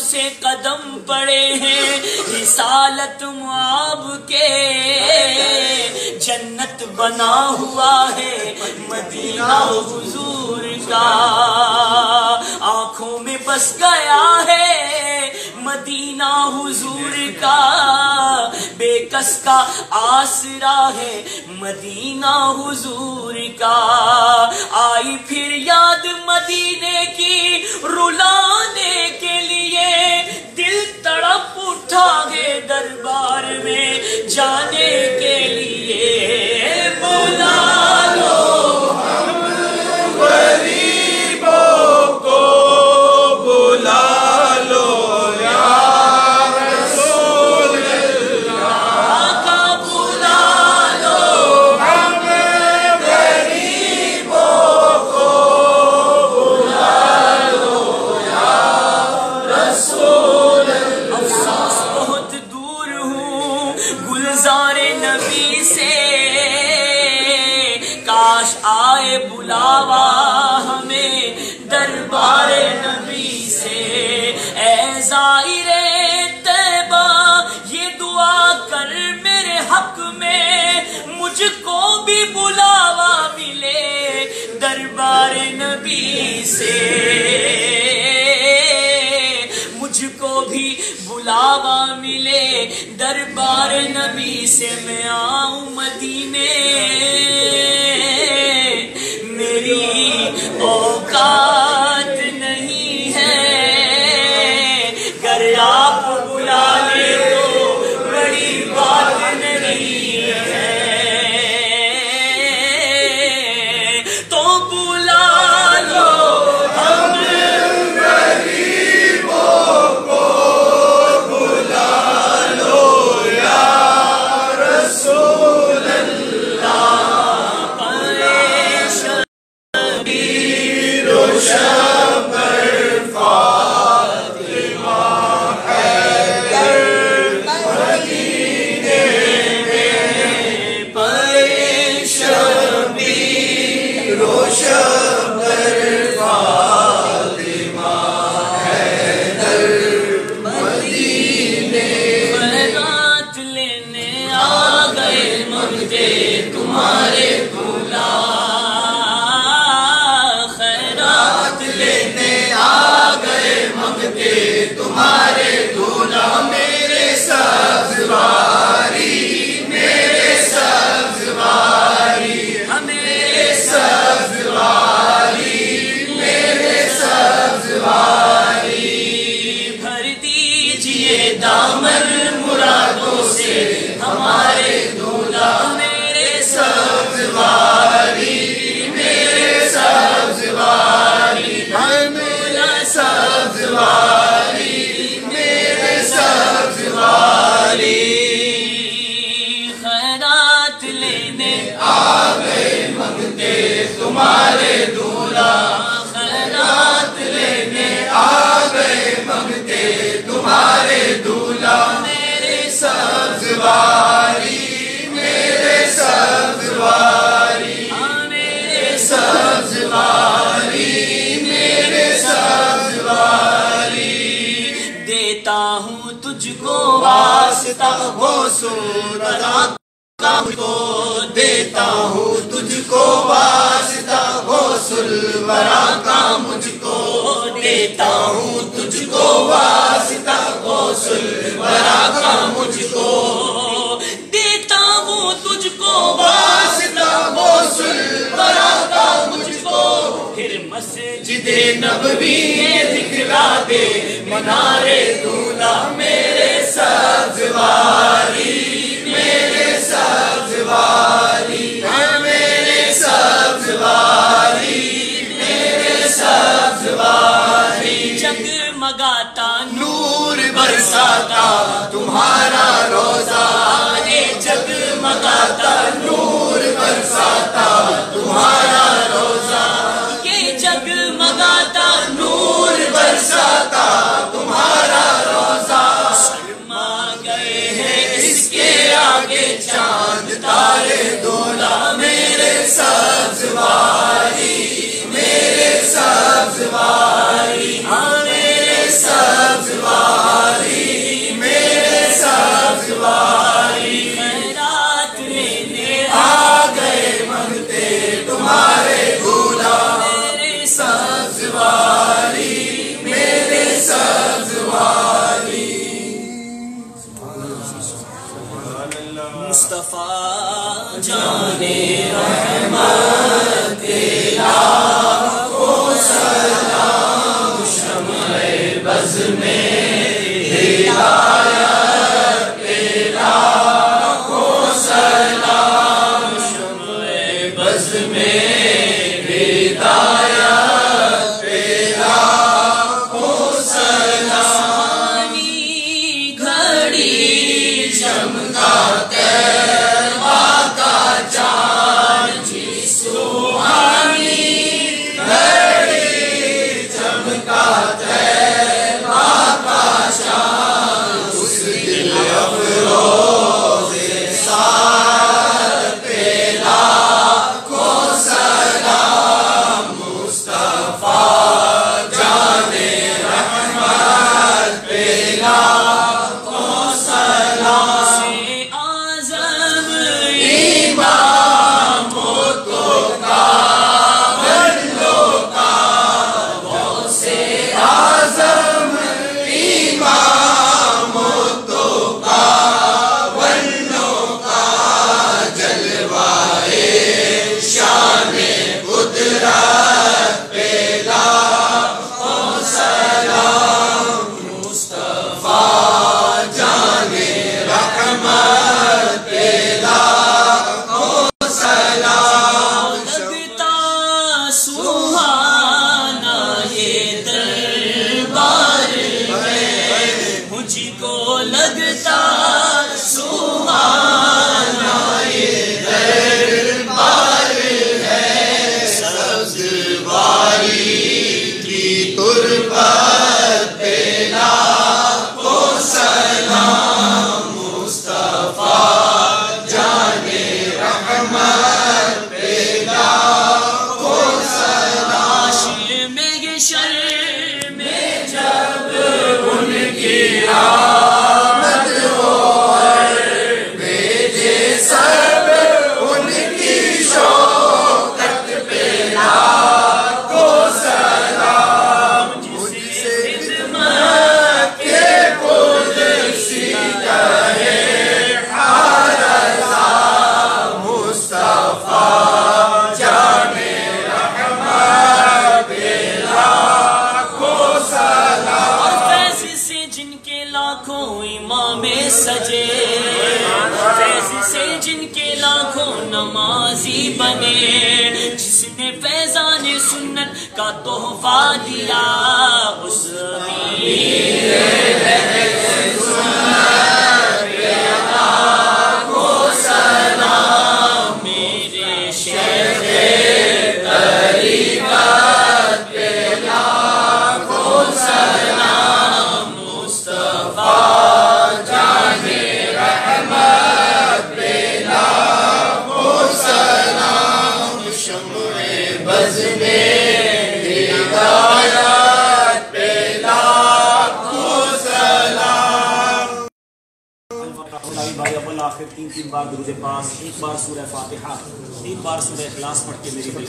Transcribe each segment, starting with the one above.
سے قدم پڑے ہیں رسالت معاب کے، جنت بنا ہوا ہے مدینہ حضور کا، آنکھوں میں بس گیا ہے مدینہ حضور کا، بے کس کا آسرا ہے مدینہ حضور کا، آئی پھر یاد مدینے کی رلانے کے لیے، دل تڑپ اٹھا ہے دربار میں جانے کے لیے، بلا لو ہم غریبوں کو، بلا لو یا رسول اللہ، آقا بلا لو ہم غریبوں کو، بلا لو یا رسول اللہ۔ افسوس بہت دور ہوں گلزار نبی سے، کاش آئے بلاوا ہمیں دربار نبی سے، اے زائر طیبہ یہ دعا کر میرے حق میں، مجھ کو بھی بلاوا ملے دربار نبی سے، مجھ کو بھی بلاوا ملے دربار نبی سے، میں آؤں مدینے میری اوقات نہیں ہے، گر آپ بلا لے تو بڑی بات نہیں ہے، تو بلا لو ہم غریبوں کو، بلا لو یا رسول اللہ، شبیر و شبر فاطمہ حیدر مدینے میں، شبیر و شبر فاطمہ حیدر مدینے، خیرات لینے آ گئے مانگتے تمہارے دولہا، خیرات لینے آ گئے مانگتے تمہارے دولہا، میرے سبزواری، میرے سبزواری، میرے سبزواری، میرے سبزواری، بھر دیجئے دامن مرادوں سے ہمارے دولہا، میرے سبزواری، میرے سبزواری، میرے سبزواری، میرے سبزواری، خیرات لینے آ گئے مانگتے تمہارے دولہا، خیرات لینے آ گئے مانگتے تمہارے دولہا، میرے سبزواری، میرے سبزواری، میرے سبزواری، میرے سبزواری، دیتا ہوں تجھ کو واسطہ غوث الورا کا مجھ کو، دیتا ہوں تجھ کو واسطہ غوث الورا کا مجھ کو، دیتا ہوں تجھ کو واسطہ غوث الورا کا مجھ کو، دیتا ہوں تجھ کو واسطہ غوث الورا کا مجھ کو، پھر مسجد نبوی دکھلا دے منارے دولہا، میرے سبزواری، میرے سبزواری، میرے سبزواری، میرے سبزواری، جگمگاتا نور برساتا تمہارا روزہ، جگمگاتا نور برساتا تمہارا روزہ، یہ جگمگاتا نور برساتا تمہارا روزہ، شرما گئے ہیں اس کے آگے چاند تارے دولہا، میرے سبزواری، میرے سبزواری، میرے سبزواری، رحمت لاکھوں سلام، شمع بز میں ہدایت پہ لاکھوں سلام، شمع بز میں ہدایت پہ لاکھوں سلام، گھڑی چمکا تیروا کا چاند جی سبحانی، گھڑی چمکا تیروا کا چاند، اس دل افروز سار پہ لاکھوں سلام، مصطفیٰ جان رحمت پہ لاکھوں سلام، سے اعظم امام تو کا بندوں کا، سے اعظم امام تو کا بندوں کا، جلوائے شان قدرت پہ لاکھوں سلام، مصطفیٰ جان رحمت پہ لاکھوں سلام، لگتا سہانا یہ دربار ہے، مجھ کو لگتا سہانا یہ دربار ہے، سبز واری کی تربت پہ لاکھوں سلام، مصطفیٰ جان رحمت پہ لاکھوں سلام، محشر میں جب ان کی آمد ہو، بھیجے سب ان کی شوکت پہ لاکھوں سلام، مجھ سے خدمت کے قدسی کہے رضا، مصطفیٰ جان رحمت پہ لاکھوں سلام، اور فیض سے جن کے لاکھوں امام سجے، فیض سے جن کے لاکھوں نمازی بنے، جس نے فیضان سنت کا تحفہ دیا، اس امیر سنت پہ لاکھوں سلام، میرے شیخ طریقت پہ لاکھوں سلام، مصطفیٰ جان رحمت پہ لاکھوں سلام، شمع بز میں ہدایت پہ لاکھوں سلام۔ بھائی اول آخر تین بار درود پاک، ایک بار سورہ فاتحہ، 3 بار سورہ اخلاص پڑھ کے میری بھائی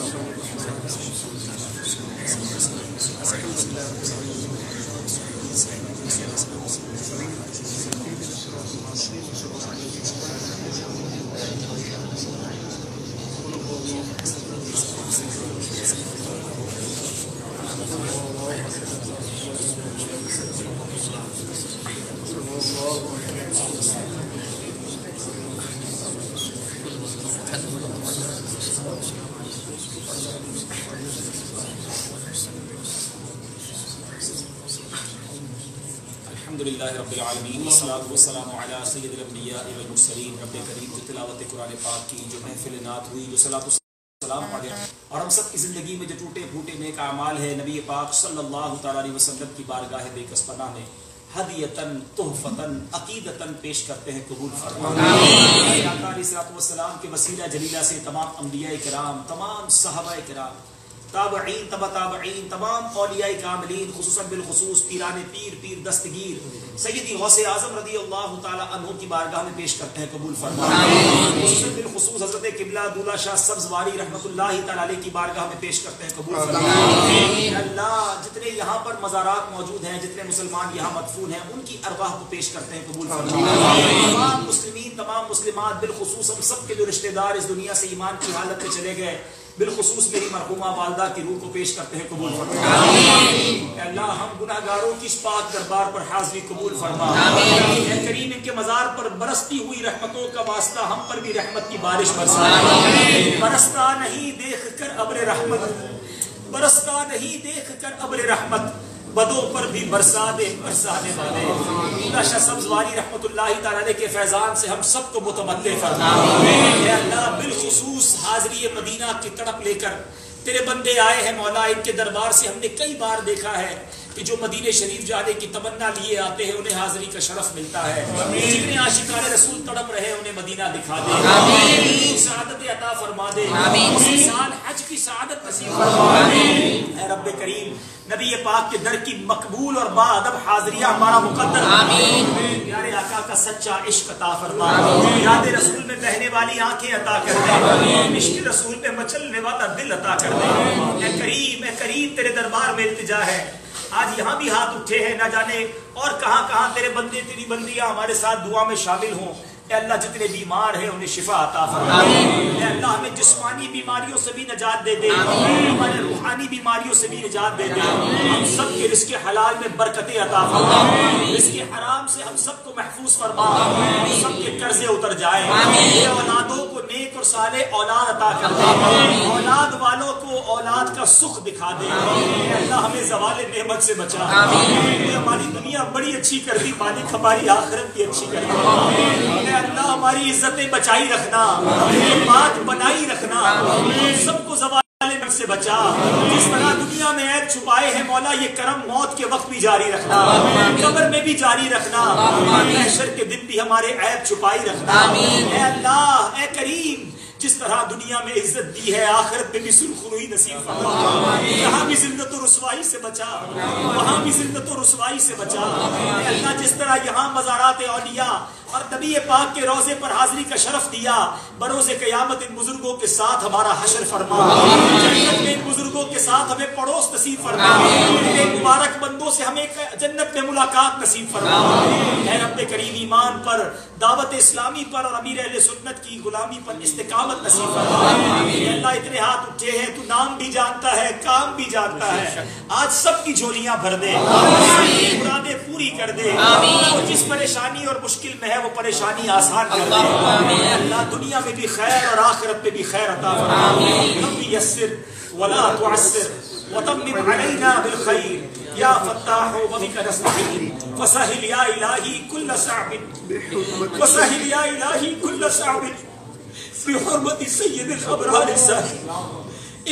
الحمدللہ رب العالمین، والصلاة والسلام علی سید الانبیاء والمرسلین۔ رب کریم جو تلاوت قرآن پاک کی، جو محفل نعت ہوئی، جو صلاۃ والسلام پڑھے، اور ہم سب کی زندگی میں جو ٹوٹے پھوٹے نیک اعمال ہے، نبی پاک صلی اللہ تعالی علیہ وسلم کی بارگاہ بے کس پناہ میں ہدیتاً تحفتاً عقیدتاً پیش کرتے ہیں، قبول فرمائے۔ آقا علیہ السلام کے وسیلہ جلیلہ سے تمام انبیاء کرام، تمام صحابہ کرام، تابعین تبع تابعین، تمام اولیاء کاملین، خصوصاً بالخصوص پیران پیر، پیر دستگیر سیدی غوث اعظم رضی اللہ تعالی عنہ کی بارگاہ میں پیش کرتے ہیں، قبول فرمائے۔ خصوصاً بالخصوص حضرت قبلہ دولہ شاہ سبز واری رحمۃ اللہ تعالی علیہ کی بارگاہ میں پیش کرتے ہیں، قبول فرمائے۔ اللہ جتنے جہاں پر مزارات موجود ہیں، جتنے مسلمان یہاں مدفون ہیں، ان کی ارواح کو پیش کرتے ہیں، قبول فرمائے۔ تمام مسلمین، تمام مسلمات، بالخصوص ہم سب کے جو رشتہ دار اس دنیا سے ایمان کی حالت میں چلے گئے، بالخصوص میری مرحومہ والدہ کی روح کو پیش کرتے ہیں، قبول فرما۔ اے اللہ ہم گناہ گاروں کی اس پاک دربار پر حاضری قبول فرما۔ اے کریم ان کے مزار پر برستی ہوئی رحمتوں کا واسطہ ہم پر بھی رحمت کی بارش برسا۔ برستا نہیں دیکھ کر ابر رحمت، برستا نہیں دیکھ کر ابر رحمت، بدوں پر بھی برسا دے برسانے والے۔ مولا شاہ سبز واری رحمت اللہ تعالیٰ علیہ کے فیضان سے ہم سب کو متمتع فرما۔ اے اللہ بالخصوص حاضری مدینہ کی تڑپ لے کر تیرے بندے آئے ہیں مولا، ان کے دربار سے ہم نے کئی بار دیکھا ہے کہ جو مدینہ شریف جانے کی تمنا لیے آتے ہیں انہیں حاضری کا شرف ملتا ہے۔ جتنے عاشقان رسول تڑپ رہے انہیں مدینہ دکھا دے، سعادت عطا فرما دے، اسی سال حج کی سعادت نصیب فرما دے۔ اے رب کریم نبی پاک کے در کی مقبول اور باادب حاضریہ ہمارا مقدر پیارے آقا کا سچا عشق عطا فرما، یاد رسول میں بہنے والی آنکھیں عطا کر دے، عشق رسول پہ مچلنے والا دل عطا کر دے۔ اے کریم تیرے دربار میں التجا ہے، آج یہاں بھی ہاتھ اٹھے ہیں، نہ جانے اور کہاں کہاں تیرے بندے تیری بندیاں ہمارے ساتھ دعا میں شامل ہوں۔ اے اللہ جتنے بیمار ہیں انہیں شفا عطا فرما، اے اللہ ہمیں جسمانی بیماریوں سے بھی نجات دے دے، ہمارے روحانی بیماریوں سے بھی نجات دے دے، ہم سب کے رزق حلال میں برکتیں عطا فرما، رزق حرام سے ہم سب کو محفوظ فرما، ہم سب کے قرضے اتر جائیں، اے اولادوں کو نیک اور صالح اولاد عطا کر دے، اولاد والوں کو اولاد کا سکھ دکھا دے، اے اللہ ہمیں زوال نعمت سے بچا، ہماری دنیا بڑی اچھی کر دی، مالک ہماری آخرت بھی اچھی کر دی، اللہ ہماری عزتیں بچائی رکھنا، بات بنائی رکھنا، سب کو زوال نعمت سے بچا، جس طرح دنیا میں عیب چھپائے ہیں مولا یہ کرم موت کے وقت بھی جاری رکھنا، قبر میں بھی جاری رکھنا، محشر کے دن بھی ہمارے عیب چھپائی رکھنا۔ اے اللہ اے کریم جس طرح دنیا میں عزت دی ہے آخرت میں بھی سرخروئی نصیب فرما، یہاں بھی ذلت و رسوائی سے بچا، وہاں بھی ذلت و رسوائی سے بچا۔ اے اللہ جس طرح یہاں مزارات اولیاء اور نبی پاک کے روضے پر حاضری کا شرف دیا، بروز قیامت ان بزرگوں کے ساتھ ہمارا حشر فرما، جنت میں ان بزرگوں کے ساتھ ہمیں پڑوس نصیب فرما، ان مبارک بندوں سے ہمیں جنت میں ملاقات نصیب فرما۔ اے رب کریم ایمان پر، دعوت اسلامی پر اور امیر اہل سنت کی غلامی پر استقامت نصیب فرما۔ اے اللہ اتنے ہاتھ اٹھے ہیں، تو نام بھی جانتا ہے، کام بھی جانتا ہے، آج سب کی جھولیاں بھر دے، مرادیں پوری کر دے، اور جس پریشانی اور مشکل میں وہ پریشانی آسان کر دے۔ اللہ دنیا میں بھی خیر اور آخرت میں بھی خیر عطا فرما۔ رب یسر ولا تعسر وتمم علینا بالخیر یا فتاح وبک نستعین فسہل یا الہی کل صعب، فسہل یا الہی کل صعب بحرمت سید الابرار الساہل۔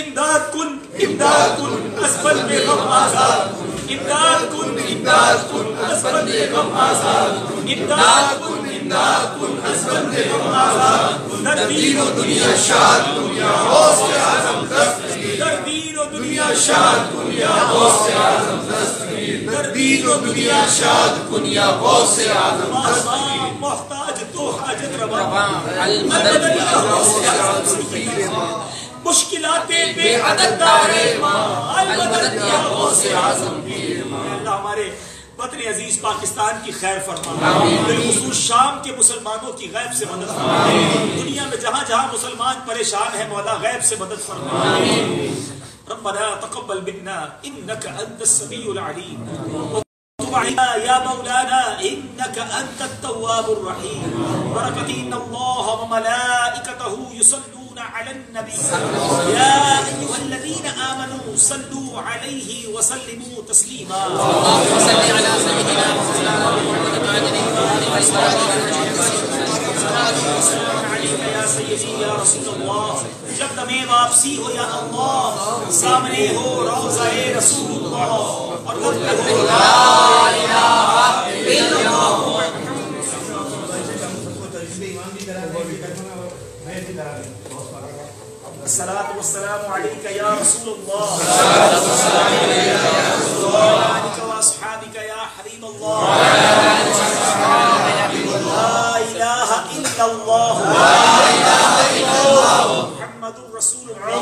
امداد کن امداد کن اسفل میں غم آزاد، امداد کن امداد کن اسفل میں غم آزاد، امداد کن امداد کن اسفل میں غم آزاد، در دین و دنیا شاد کن یا غوث اعظم دستگیر، در دین و دنیا شاد کن یا غوث اعظم دستگیر، در دین و دنیا شاد کن یا غوث اعظم دستگیر، محتاج تو حاجت روا المدد یا غوث اعظم دستگیر، مشکلاتیں بے عدد دارے ماں المدد یا غوث اعظم گیر۔ اللہ ہمارے وطن عزیز پاکستان کی خیر فرما، بالخصوص شام کے مسلمانوں کی غیب سے مدد فرما، دنیا میں جہاں جہاں مسلمان پریشان ہیں مولا غیب سے مدد فرما۔ ربنا تقبل منا انك انت السميع العليم وتب علينا يا مولانا انك انت التواب الرحيم، بركة ان الله وملائكته يصلون على النبي يا أيها الذين آمنوا صلوا عليه وسلموا تسليما، اللهم صل على سيدنا محمد یا سیدی یا رسول اللہ۔ جب دم واپسی ہو یا اللہ سامنے ہو روضہ رسول اللہ اور ہو لا الہ الا اللہ۔ الصلاة والسلام عليك يا رسول الله، الصلاة والسلام عليك يا رسول الله، وعلى آلك وأصحابك يا حبيب الله، لا إله إلا الله، لا إله إلا الله، محمد رسول الله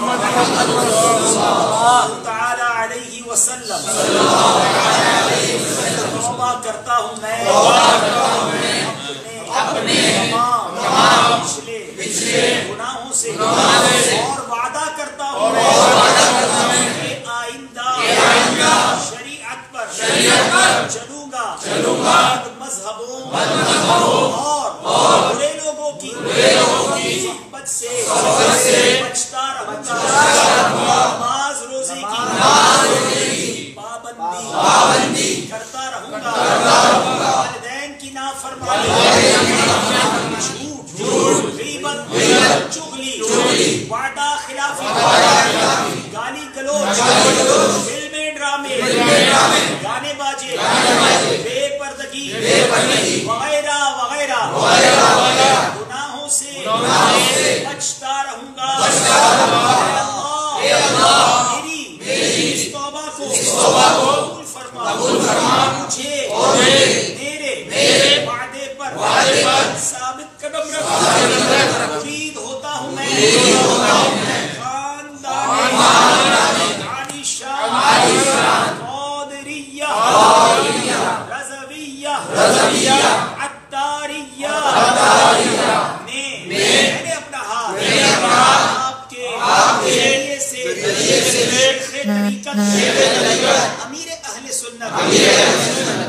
صلى الله تعالى عليه وسلم۔ وسلم توبہ کرتا ہوں میں اپنے تمام پچھلے گناہوں سے اور وعدہ کرتا ہوں کہ آئندہ شریعت پر چلوں گا مذہبوں اور برے لوگوں کی صحبت سے بچتا رہوں گا. نماز روزے کی پابندی کرتا رہوں گا. والدین کی نافرمانی جھوٹ غیبت چغلی وعدہ خلافی گالی گلوچ فلمیں ڈرامے گانے باجے بے پردگی وغیرہ وغیرہ گناہوں سے بچتا رہوں گا. اے اللہ میری اس توبہ کو قبول فرما. مجھے میرے وعدے پر ثابت قدم رکھ. مرید ہوتا ہوں میں خاندان عالی شان قادریہ رضویہ عطاریہ میں نے اپنا ہاتھ آپ کے ذریعے سے طریقت امیر اہل سنت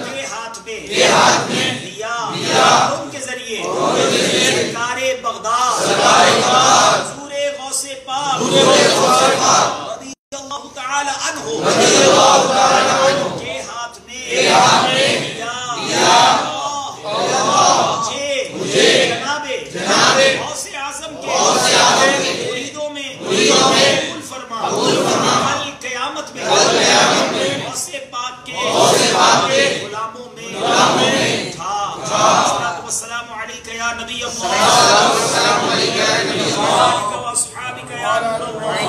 کے ہاتھ میں دیا. ان کے ذریعے سرکار بغداد حضور غوث پاک رضی اللہ تعالی عنہ کے ہاتھ میں دیا. مجھے جناب غوث اعظم کے مریدوں میں قبول فرما. کل قیامت میں غوث پاک کے غلاموں میں تھا. السلام علیکہ یا نبی اللہ و اصحابک یا نور اللہ.